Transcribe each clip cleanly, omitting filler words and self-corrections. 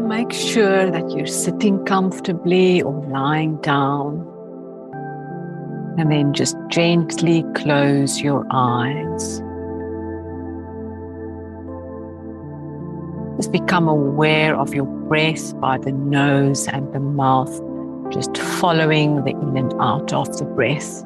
make sure that you're sitting comfortably or lying down. And then just gently close your eyes. Just become aware of your breath by the nose and the mouth, just following the in and out of the breath.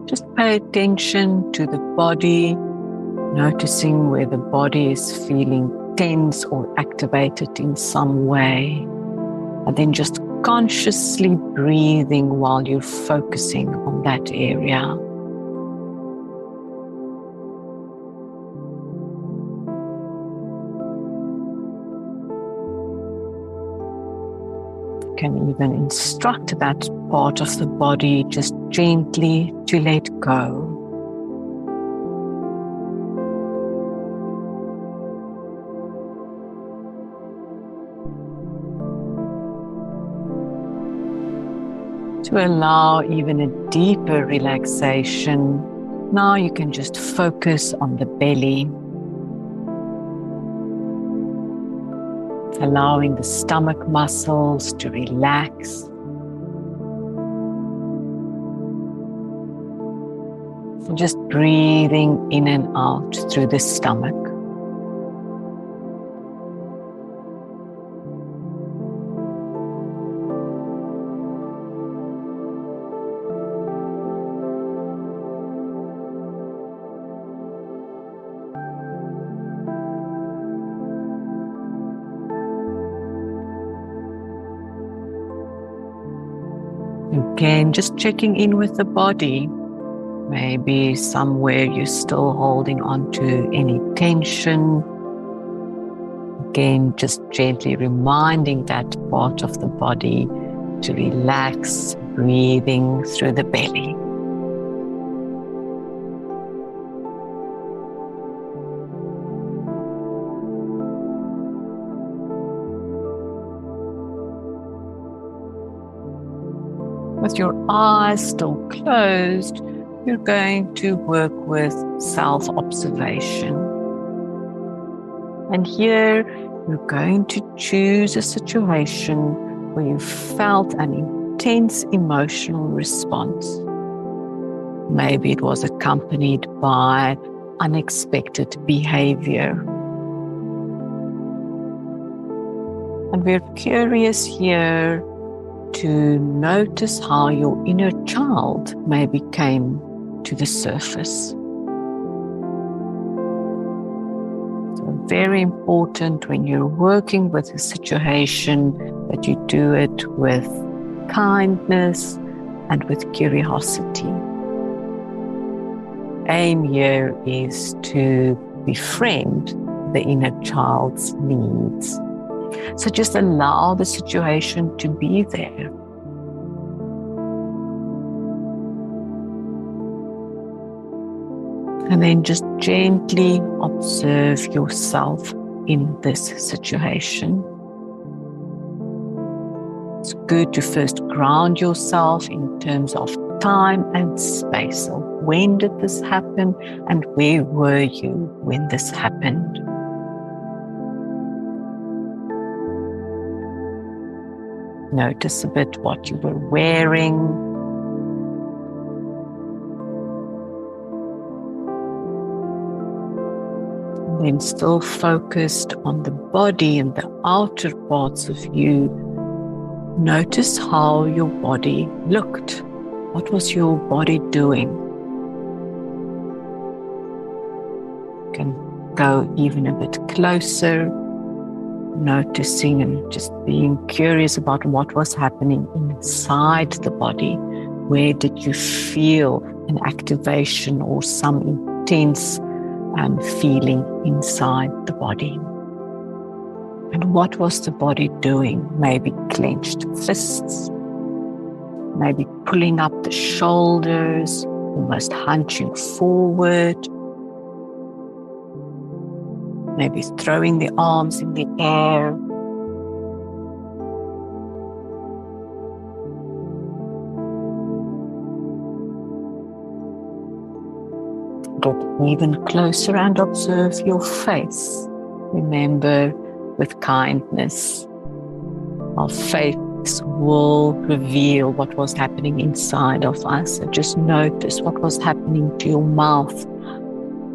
Just pay attention to the body, noticing where the body is feeling tense or activated in some way. And then just consciously breathing while you're focusing on that area. You can even instruct that part of the body just gently to let go. To allow even a deeper relaxation, now you can just focus on the belly, allowing the stomach muscles to relax. So just breathing in and out through the stomach. Again, just checking in with the body. Maybe somewhere you're still holding on to any tension. Again, just gently reminding that part of the body to relax, breathing through the belly. With your eyes still closed, you're going to work with self-observation. And here, you're going to choose a situation where you felt an intense emotional response. Maybe it was accompanied by unexpected behavior. And we're curious here to notice how your inner child maybe came to the surface. So very important when you're working with a situation that you do it with kindness and with curiosity. Aim here is to befriend the inner child's needs. So just allow the situation to be there. And then just gently observe yourself in this situation. It's good to first ground yourself in terms of time and space. So when did this happen and where were you when this happened? Notice a bit what you were wearing. And then still focused on the body and the outer parts of you. Notice how your body looked. What was your body doing? You can go even a bit closer, noticing and just being curious about what was happening inside the body. Where did you feel an activation or some intense feeling inside the body? And what was the body doing? Maybe clenched fists, maybe pulling up the shoulders, almost hunching forward, maybe throwing the arms in the air. Get even closer and observe your face. Remember, with kindness, our face will reveal what was happening inside of us. So just notice what was happening to your mouth.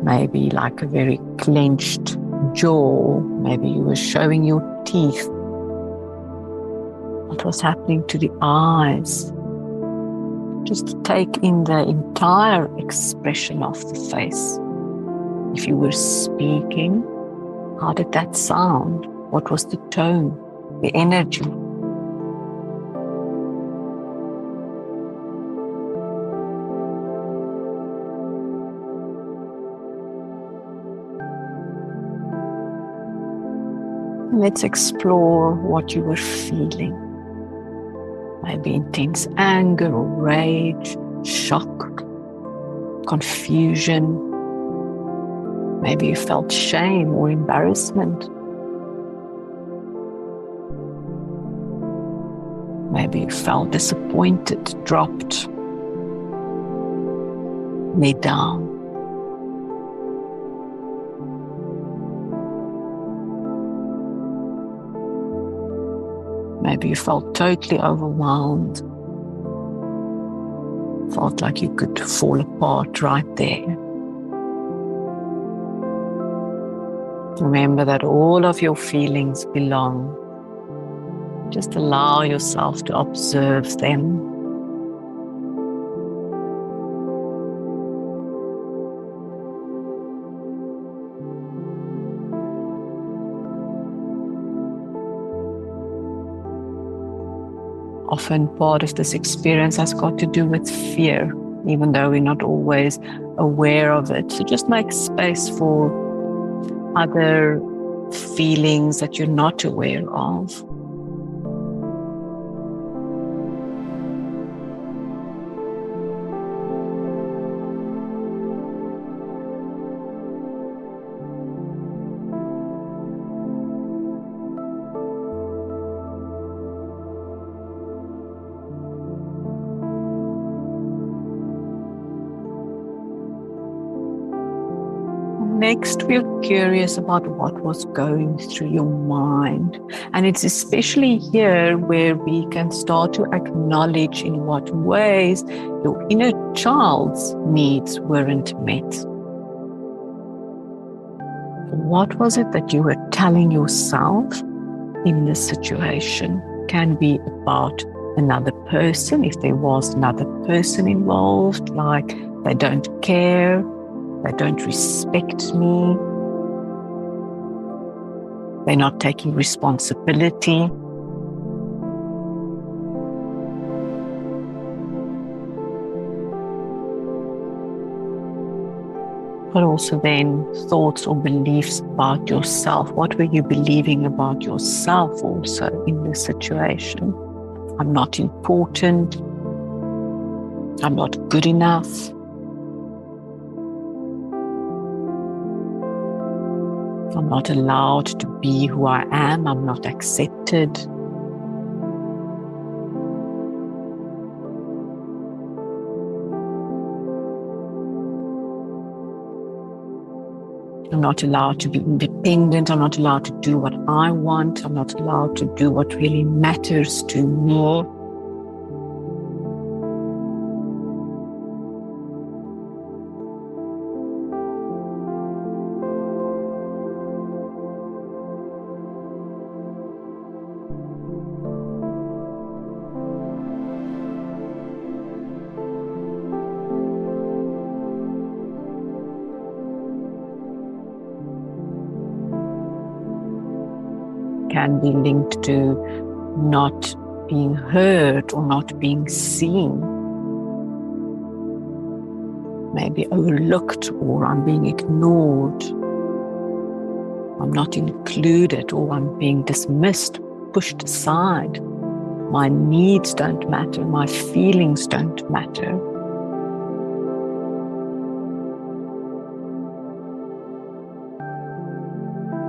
Maybe like a very clenched jaw. Maybe you were showing your teeth. What was happening to the eyes? Just take in the entire expression of the face. If you were speaking, how did that sound? What was the tone, the energy? Let's explore what you were feeling. Maybe intense anger or rage, shock, confusion. Maybe you felt shame or embarrassment. Maybe you felt disappointed, dropped, laid down. Maybe you felt totally overwhelmed. Felt like you could fall apart right there. Remember that all of your feelings belong. Just allow yourself to observe them. Often part of this experience has got to do with fear, even though we're not always aware of it. So just make space for other feelings that you're not aware of. Next, we're curious about what was going through your mind. And it's especially here where we can start to acknowledge in what ways your inner child's needs weren't met. What was it that you were telling yourself in this situation? Can be about another person, if there was another person involved, like they don't care, they don't respect me, they're not taking responsibility. But also then thoughts or beliefs about yourself. What were you believing about yourself also in this situation? I'm not important. I'm not good enough. I'm not allowed to be who I am. I'm not accepted. I'm not allowed to be independent. I'm not allowed to do what I want. I'm not allowed to do what really matters to me. Can be linked to not being heard or not being seen. Maybe overlooked, or I'm being ignored. I'm not included, or I'm being dismissed, pushed aside. My needs don't matter. My feelings don't matter.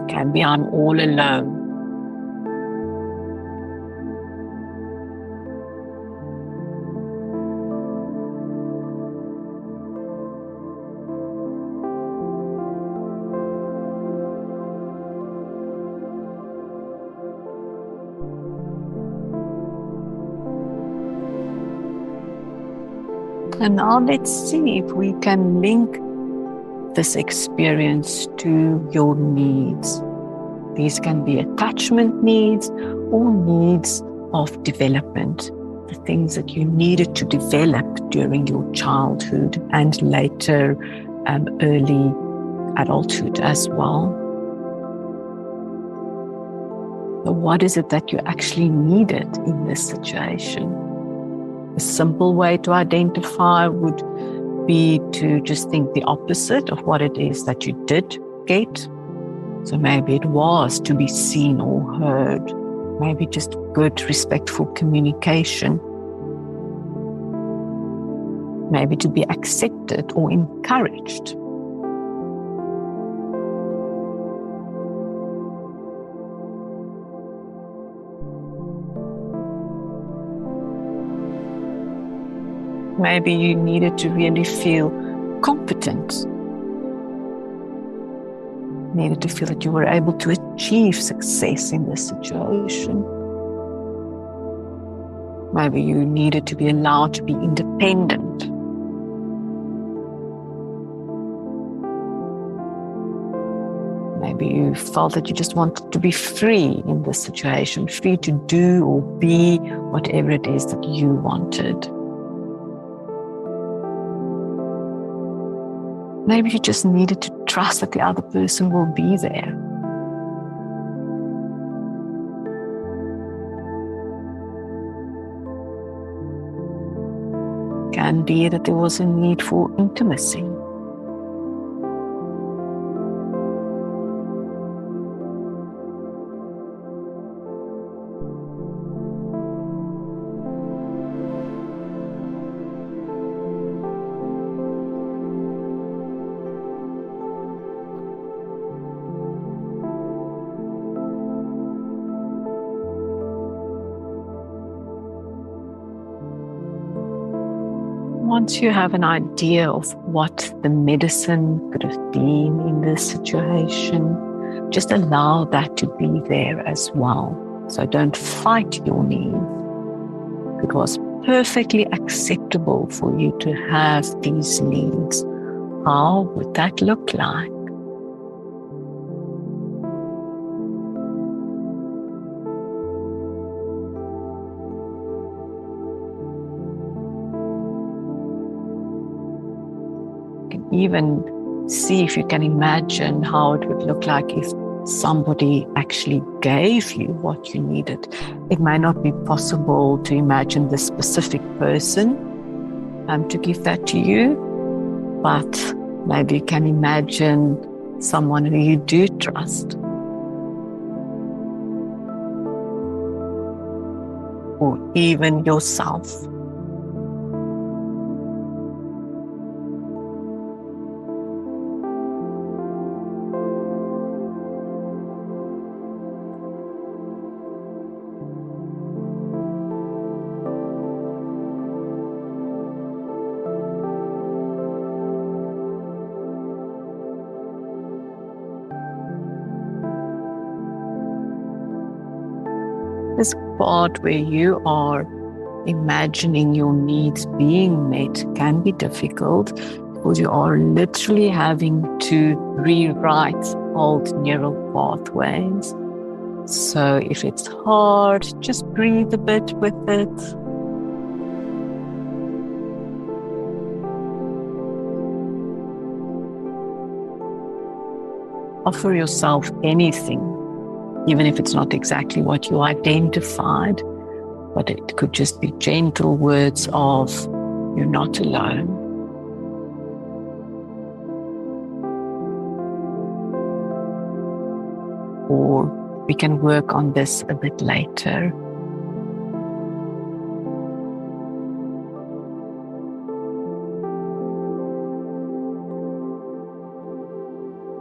Can be I'm all alone. And now let's see if we can link this experience to your needs. These can be attachment needs or needs of development, the things that you needed to develop during your childhood and later early adulthood as well. So what is it that you actually needed in this situation? A simple way to identify would be to just think the opposite of what it is that you did get. So maybe it was to be seen or heard, maybe just good, respectful communication, maybe to be accepted or encouraged. Maybe you needed to really feel competent, needed to feel that you were able to achieve success in this situation. Maybe you needed to be allowed to be independent. Maybe you felt that you just wanted to be free in this situation, free to do or be whatever it is that you wanted. Maybe you just needed to trust that the other person will be there. Can be that there was a need for intimacy. Once you have an idea of what the medicine could have been in this situation, just allow that to be there as well. So don't fight your need. It was perfectly acceptable for you to have these needs. How would that look like? Even see if you can imagine how it would look like if somebody actually gave you what you needed. It might not be possible to imagine the specific person to give that to you, but maybe you can imagine someone who you do trust, or even yourself. This part where you are imagining your needs being met can be difficult because you are literally having to rewrite old neural pathways. So if it's hard, just breathe a bit with it. Offer yourself anything, even if it's not exactly what you identified, but it could just be gentle words of, you're not alone. Or we can work on this a bit later.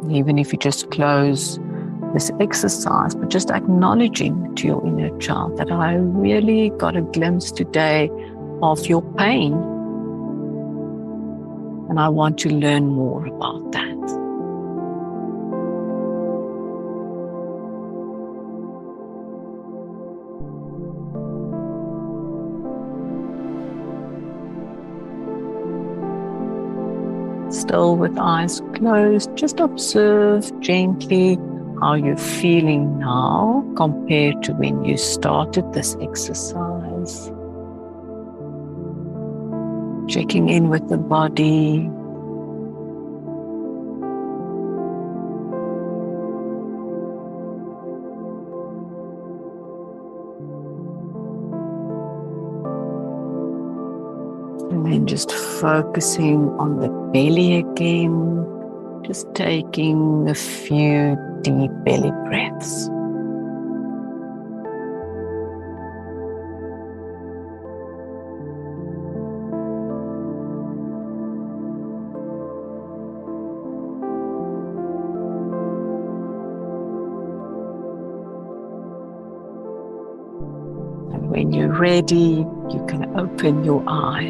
Even if you just close this exercise, but just acknowledging to your inner child that I really got a glimpse today of your pain, and I want to learn more about that. Still with eyes closed, just observe gently how you're feeling now compared to when you started this exercise. Checking in with the body. And then just focusing on the belly again, just taking a few deep belly breaths. And when you're ready, you can open your eyes.